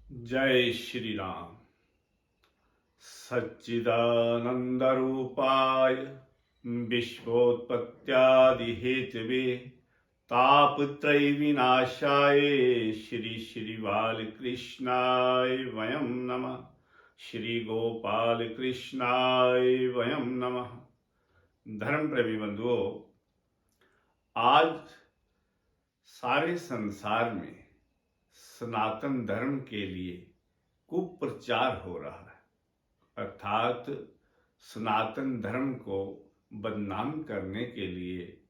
जय श्री राम। सच्चिदानंदरूपाय विश्वोत्पत्त्यादि हेतवे तापत्रय विनाशाय श्री श्री बालकृष्णाय वयं नमः। श्री गोपाल कृष्णाय वयं नमः। धर्म प्रेमी बंधुओं, आज सारे संसार में सनातन धर्म के लिए कुप्रचार हो रहा है, अर्थात सनातन धर्म को बदनाम करने के लिए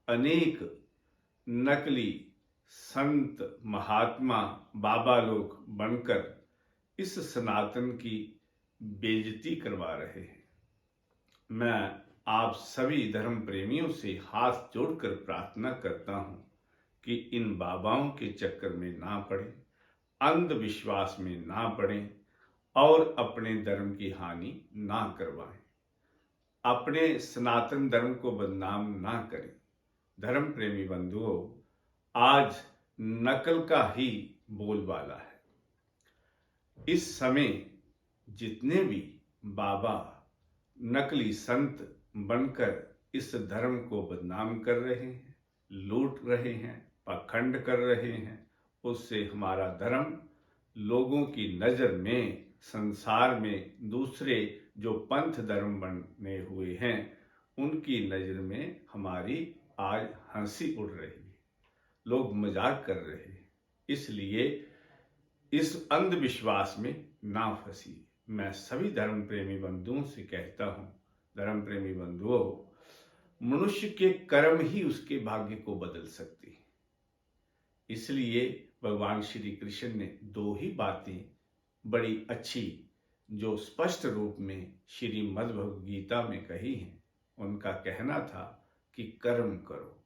अनेक नकली संत महात्मा बाबा लोग बनकर इस सनातन की बेइज्जती करवा रहे हैं। मैं आप सभी धर्म प्रेमियों से हाथ जोड़कर प्रार्थना करता हूं कि इन बाबाओं के चक्कर में ना पड़े, अंधविश्वास में ना पड़ें और अपने धर्म की हानि ना करवाएं, अपने सनातन धर्म को बदनाम ना करें। धर्म प्रेमी बंधुओं, आज नकल का ही बोलबाला है। इस समय जितने भी बाबा नकली संत बनकर इस धर्म को बदनाम कर रहे हैं, लूट रहे हैं, पाखंड कर रहे हैं, उससे हमारा धर्म लोगों की नजर में, संसार में दूसरे जो पंथ धर्म बने हुए हैं उनकी नजर में हमारी आज हंसी उड़ रही है, लोग मजाक कर रहे हैं। इसलिए इस अंधविश्वास में ना फंसिए। मैं सभी धर्म प्रेमी बंधुओं से कहता हूं, धर्म प्रेमी बंधुओं, मनुष्य के कर्म ही उसके भाग्य को बदल सकते हैं। इसलिए भगवान श्री कृष्ण ने दो ही बातें बड़ी अच्छी जो स्पष्ट रूप में श्रीमद् भगवद गीता में कही हैं। उनका कहना था कि कर्म करो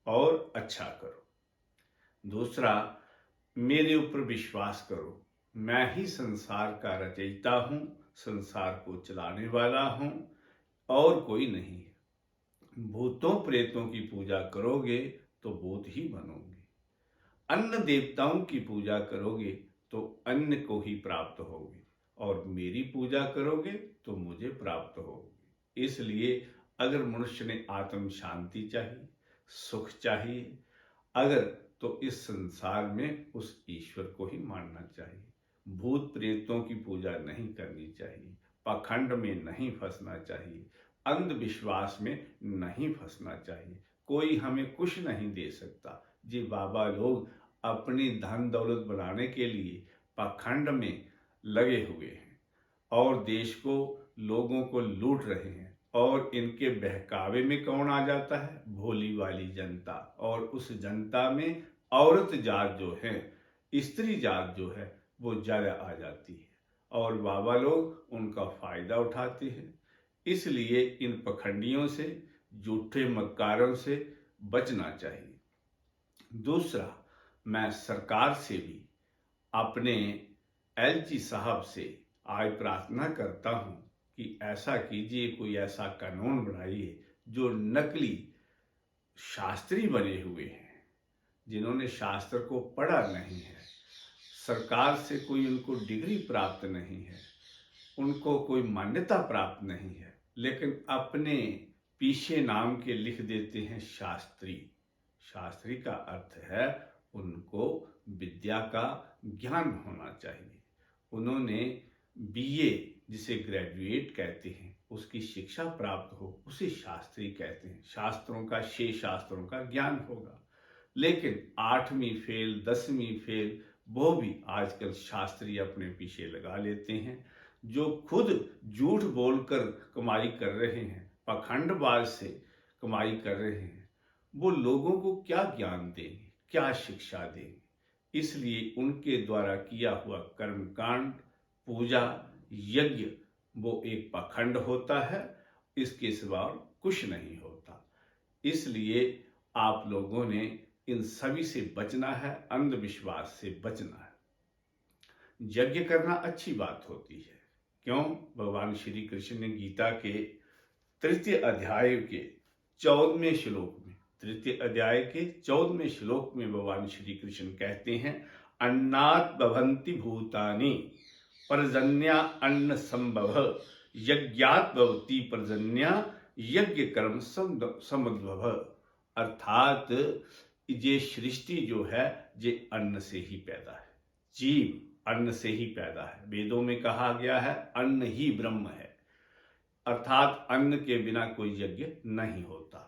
और अच्छा करो। दूसरा, मेरे ऊपर विश्वास करो, मैं ही संसार का रचयिता हूं, संसार को चलाने वाला हूं और कोई नहीं है। भूतों प्रेतों की पूजा करोगे तो भूत ही बनोगे, अन्न देवताओं की पूजा करोगे तो अन्न को ही प्राप्त होगे, और मेरी पूजा करोगे तो मुझे प्राप्त होगे। इसलिए अगर मनुष्य ने आत्म शांति चाहिए, सुख चाहिए, अगर तो इस संसार में उस ईश्वर को ही मानना चाहिए। भूत प्रेतों की पूजा नहीं करनी चाहिए, पाखंड में नहीं फंसना चाहिए, अंधविश्वास में नहीं फंसना चाहिए। कोई हमें कुछ नहीं दे सकता। जी बाबा लोग अपनी धन दौलत बनाने के लिए पाखंड में लगे हुए हैं और देश को, लोगों को लूट रहे हैं। और इनके बहकावे में कौन आ जाता है? भोली वाली जनता। और उस जनता में औरत जात जो है, स्त्री जात जो है, वो ज्यादा आ जाती है और बाबा लोग उनका फायदा उठाते हैं। इसलिए इन पखंडियों से, झूठे मक्कारों से बचना चाहिए। दूसरा, मैं सरकार से भी, अपने एलजी साहब से आज प्रार्थना करता हूं कि ऐसा कीजिए, कोई ऐसा कानून बनाइए जो नकली शास्त्री बने हुए हैं, जिन्होंने शास्त्र को पढ़ा नहीं है, सरकार से कोई उनको डिग्री प्राप्त नहीं है, उनको कोई मान्यता प्राप्त नहीं है, लेकिन अपने पीछे नाम के लिख देते हैं शास्त्री। शास्त्री का अर्थ है उनको विद्या का ज्ञान होना चाहिए। उन्होंने बीए, जिसे ग्रेजुएट कहते हैं, उसकी शिक्षा प्राप्त हो, उसे शास्त्री कहते हैं। शास्त्रों का, 6 शास्त्रों का ज्ञान होगा। लेकिन 8वीं फेल, 10वीं फेल, वो भी आजकल शास्त्री अपने पीछे लगा लेते हैं, जो खुद झूठ बोलकर कमाई कर रहे हैं, पाखंडबाज से कमाई कर रहे हैं। वो लोगों को क्या ज्ञान देंगे, क्या शिक्षा देंगे? इसलिए उनके द्वारा किया हुआ कर्मकांड, पूजा, यज्ञ, वो एक पाखंड होता है, इसके सिवा कुछ नहीं होता। इसलिए आप लोगों ने इन सभी से बचना है, अंधविश्वास से बचना है। यज्ञ करना अच्छी बात होती है। क्यों? भगवान श्री कृष्ण ने गीता के 3 अध्याय के 14वें श्लोक में, 3 अध्याय के 14वें श्लोक में भगवान श्री कृष्ण कहते हैं, अन्नात् भवन्ति भूतानि पर्जन्या अन्न संभव यज्ञात् भवति पर्जन्या यज्ञ कर्म समुद्भव। अर्थात ये सृष्टि जो है ये अन्न से ही पैदा है, जीव अन्न से ही पैदा है। वेदों में कहा गया है अन्न ही ब्रह्म है, अर्थात अन्न के बिना कोई यज्ञ नहीं होता।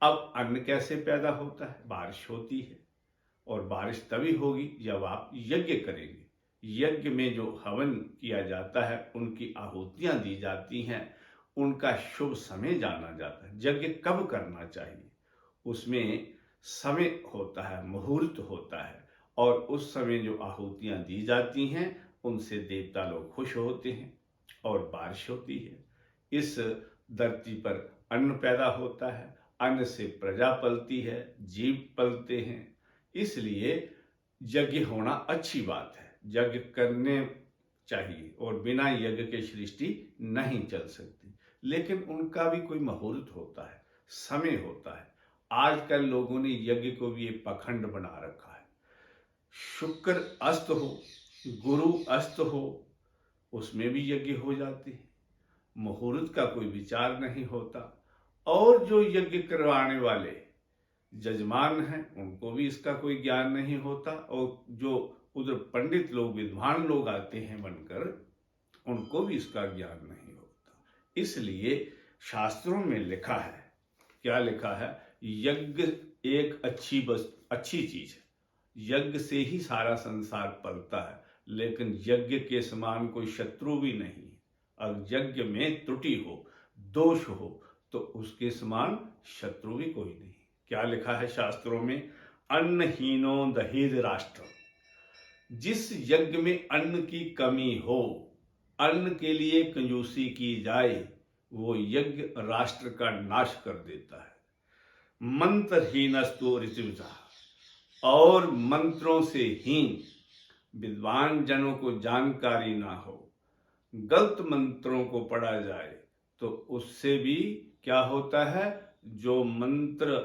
अब अन्न कैसे पैदा होता है? बारिश होती है, और बारिश तभी होगी जब आप यज्ञ करेंगे। यज्ञ में जो हवन किया जाता है, उनकी आहुतियां दी जाती हैं, उनका शुभ समय जाना जाता है। यज्ञ कब करना चाहिए, उसमें समय होता है, मुहूर्त होता है, और उस समय जो आहुतियां दी जाती हैं उनसे देवता लोग खुश होते हैं और बारिश होती है। इस धरती पर अन्न पैदा होता है, अन्न से प्रजा पलती है, जीव पलते हैं। इसलिए यज्ञ होना अच्छी बात है, यज्ञ करने चाहिए, और बिना यज्ञ के सृष्टि नहीं चल सकती। लेकिन उनका भी कोई मुहूर्त होता है, समय होता है। आजकल लोगों ने यज्ञ को भी एक पखंड बना रखा है। शुक्र अस्त हो, गुरु अस्त हो, उसमें भी यज्ञ हो जाते हैं। मुहूर्त का कोई विचार नहीं होता, और जो यज्ञ करवाने वाले जजमान हैं उनको भी इसका कोई ज्ञान नहीं होता, और जो उधर पंडित लोग, विद्वान लोग आते हैं बनकर, उनको भी इसका ज्ञान नहीं होता। इसलिए शास्त्रों में लिखा है, क्या लिखा है? यज्ञ एक अच्छी चीज है, यज्ञ से ही सारा संसार पलता है, लेकिन यज्ञ के समान कोई शत्रु भी नहीं है। अगर यज्ञ में त्रुटि हो, दोष हो, तो उसके समान शत्रु भी कोई नहीं। क्या लिखा है शास्त्रों में? अन्नहीनो दहेज राष्ट्र। जिस यज्ञ में अन्न की कमी हो, अन्न के लिए कंजूसी की जाए, वो यज्ञ राष्ट्र का नाश कर देता है। मंत्रहीनस्तु ऋतुजा, और मंत्रों से हीन विद्वान जनों को जानकारी ना हो, गलत मंत्रों को पढ़ा जाए, तो उससे भी क्या होता है? जो मंत्र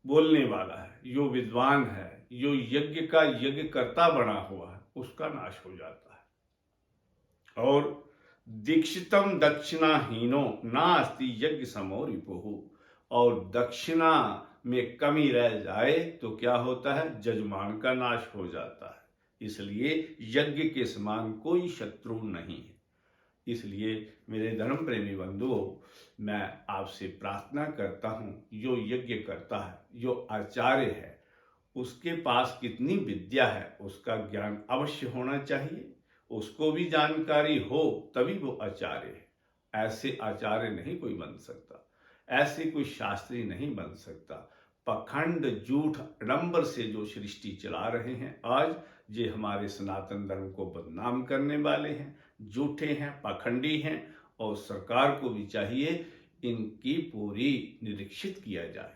बोलने वाला है, जो विद्वान है, जो यज्ञ का यज्ञ कर्ता बना हुआ है, उसका नाश हो जाता है। और दीक्षितम दक्षिणाहीनो नास्ति यज्ञ समो रिपुः, और दक्षिणा में कमी रह जाए तो क्या होता है? जजमान का नाश हो जाता है। इसलिए यज्ञ के समान कोई शत्रु नहीं है। इसलिए मेरे धर्म प्रेमी बंधुओं, मैं आपसे प्रार्थना करता हूं, जो यज्ञ करता है, जो आचार्य है, उसके पास कितनी विद्या है उसका ज्ञान अवश्य होना चाहिए। उसको भी जानकारी हो तभी वो आचार्य है। ऐसे आचार्य नहीं कोई बन सकता, ऐसे कोई शास्त्री नहीं बन सकता। पखंड, झूठ, आडंबर से जो सृष्टि चला रहे हैं आज, ये हमारे सनातन धर्म को बदनाम करने वाले हैं, झूठे हैं, पखंडी हैं। और सरकार को भी चाहिए इनकी पूरी निरीक्षित किया जाए,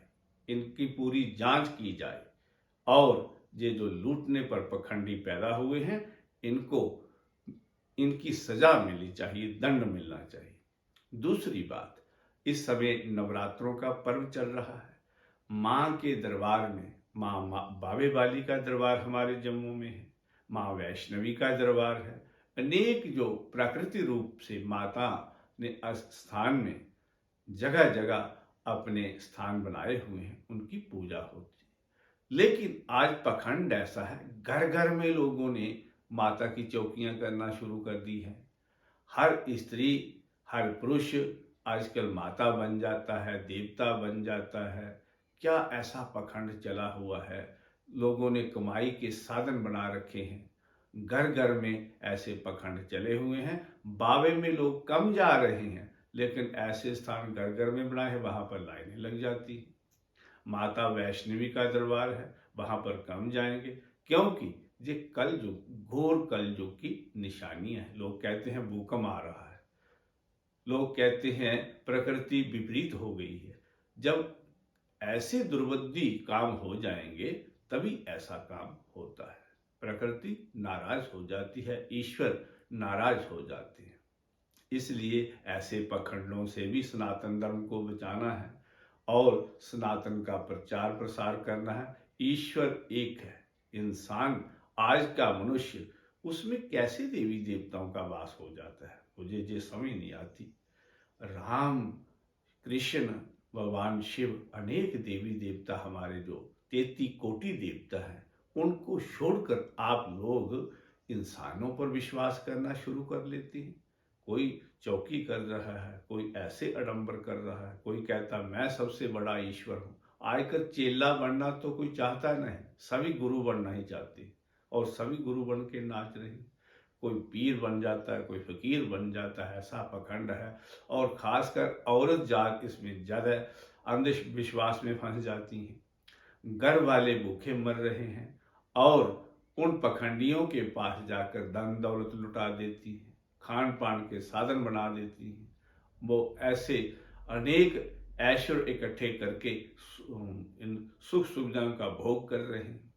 इनकी पूरी जांच की जाए, और ये जो लूटने पर पखंडी पैदा हुए हैं, इनको इनकी सजा मिलनी चाहिए, दंड मिलना चाहिए। दूसरी बात, इस समय नवरात्रों का पर्व चल रहा है। माँ के दरबार में, माँ बावे वाली का दरबार हमारे जम्मू में है, माँ वैष्णवी का दरबार है। अनेक जो प्राकृतिक रूप से माता ने स्थान में जगह जगह अपने स्थान बनाए हुए हैं, उनकी पूजा होती है। लेकिन आज पखंड ऐसा है, घर घर में लोगों ने माता की चौकियां करना शुरू कर दी हैं। हर स्त्री, हर पुरुष आजकल माता बन जाता है, देवता बन जाता है। क्या ऐसा पखंड चला हुआ है? लोगों ने कमाई के साधन बना रखे हैं, घर घर में ऐसे पखंड चले हुए हैं। बावे में लोग कम जा रहे हैं, लेकिन ऐसे स्थान घर घर में बनाए हैं, वहां पर लाइनें लग जाती हैं। माता वैष्णवी का दरबार है, वहां पर कम जाएंगे, क्योंकि ये कलयुग, घोर कलयुग की निशानियां है। लोग कहते हैं भूकंप आ रहा है, लोग कहते हैं प्रकृति विपरीत हो गई है। जब ऐसे दुर्बुद्धि काम हो जाएंगे तभी ऐसा काम होता है। प्रकृति नाराज हो जाती है, ईश्वर नाराज हो जाते हैं। इसलिए ऐसे पखंडों से भी सनातन धर्म को बचाना है और सनातन का प्रचार प्रसार करना है। ईश्वर एक है, इंसान, आज का मनुष्य, उसमें कैसे देवी देवताओं का वास हो जाता है, मुझे ये समझ नहीं आती। राम, कृष्ण, भगवान शिव, अनेक देवी देवता हमारे जो 33 कोटि देवता हैं, उनको छोड़कर आप लोग इंसानों पर विश्वास करना शुरू कर लेते हैं। कोई चौकी कर रहा है, कोई ऐसे आडंबर कर रहा है, कोई कहता मैं सबसे बड़ा ईश्वर हूँ। आजकल चेला बनना तो कोई चाहता नहीं, सभी गुरु बनना ही चाहते हैं और सभी गुरु बन के नाच रहे हैं। कोई पीर बन जाता है, कोई फकीर बन जाता है, ऐसा पखंड है। और खासकर औरत जात इसमें ज़्यादा अंधविश्वास में फंस जाती हैं। घर वाले भूखे मर रहे हैं और उन पखंडियों के पास जाकर धन दौलत लुटा देती हैं, खान पान के साधन बना देती हैं। वो ऐसे अनेक ऐश्वर्य इकट्ठे करके इन सुख सुविधाओं का भोग कर रहे हैं।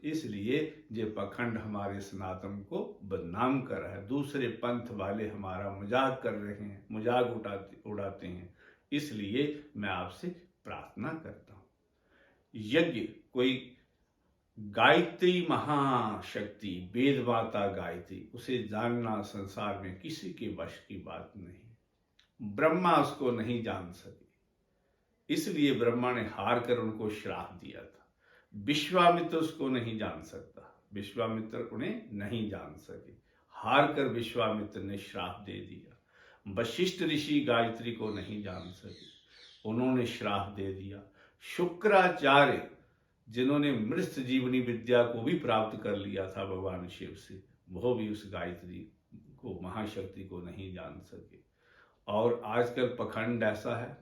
इसलिए ये पखंड हमारे सनातन को बदनाम कर रहा है। दूसरे पंथ वाले हमारा मजाक कर रहे हैं, मजाक उड़ाते हैं। इसलिए मैं आपसे प्रार्थना करता हूँ, यज्ञ कोई गायत्री महाशक्ति, वेद माता गायत्री, उसे जानना संसार में किसी के वश की बात नहीं। ब्रह्मा उसको नहीं जान सके, इसलिए ब्रह्मा ने हार कर उनको श्राप दिया था। विश्वामित्र उसको नहीं जान सकता, विश्वामित्र उन्हें नहीं जान सके, हार कर विश्वामित्र ने श्राप दे दिया। वशिष्ठ ऋषि गायत्री को नहीं जान सके, उन्होंने श्राप दे दिया। शुक्राचार्य, जिन्होंने मृत जीवनी विद्या को भी प्राप्त कर लिया था भगवान शिव से, वो भी उस गायत्री को, महाशक्ति को नहीं जान सके। और आजकल पखंड ऐसा है,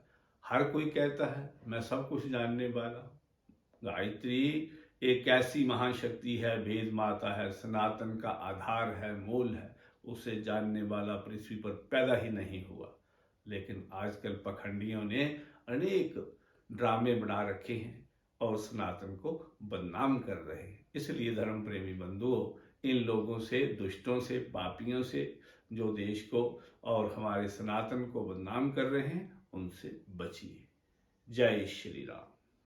हर कोई कहता है मैं सब कुछ जानने वाला। गायत्री एक ऐसी महाशक्ति है, वेद माता है, सनातन का आधार है, मूल है, उसे जानने वाला पृथ्वी पर पैदा ही नहीं हुआ। लेकिन आजकल पखंडियों ने अनेक ड्रामे बना रखे हैं और सनातन को बदनाम कर रहे हैं। इसलिए धर्म प्रेमी बंधुओं, इन लोगों से, दुष्टों से, पापियों से, जो देश को और हमारे सनातन को बदनाम कर रहे हैं, उनसे बचिए। जय श्री राम।